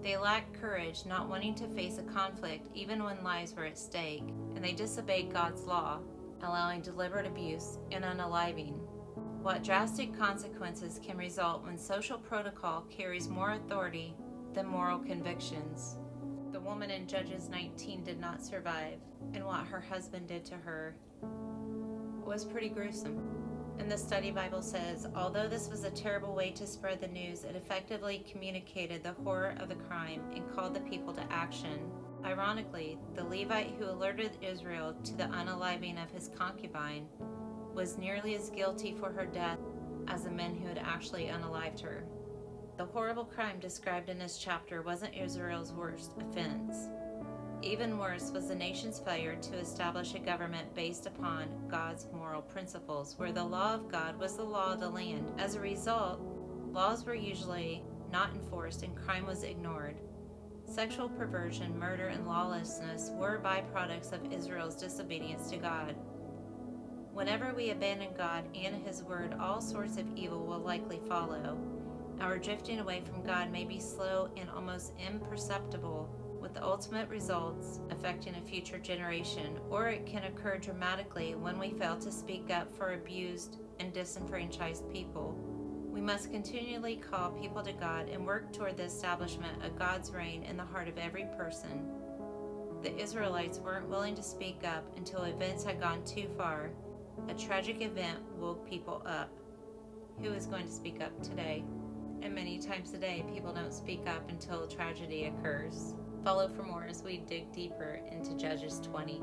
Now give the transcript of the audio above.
They lacked courage, not wanting to face a conflict even when lives were at stake, and they disobeyed God's law, allowing deliberate abuse and unaliving. What drastic consequences can result when social protocol carries more authority than moral convictions? The woman in Judges 19 did not survive, and what her husband did to her was pretty gruesome. And the Study Bible says, although this was a terrible way to spread the news, it effectively communicated the horror of the crime and called the people to action. Ironically, the Levite who alerted Israel to the unaliving of his concubine was nearly as guilty for her death as the men who had actually unalived her. The horrible crime described in this chapter wasn't Israel's worst offense. Even worse was the nation's failure to establish a government based upon God's moral principles, where the law of God was the law of the land. As a result, laws were usually not enforced and crime was ignored. Sexual perversion, murder, and lawlessness were byproducts of Israel's disobedience to God. Whenever we abandon God and His Word, all sorts of evil will likely follow. Our drifting away from God may be slow and almost imperceptible, with the ultimate results affecting a future generation, or it can occur dramatically when we fail to speak up for abused and disenfranchised people. We must continually call people to God and work toward the establishment of God's reign in the heart of every person. The Israelites weren't willing to speak up until events had gone too far. A tragic event woke people up. Who is going to speak up today? And many times today, people don't speak up until tragedy occurs. Follow for more as we dig deeper into Judges 20.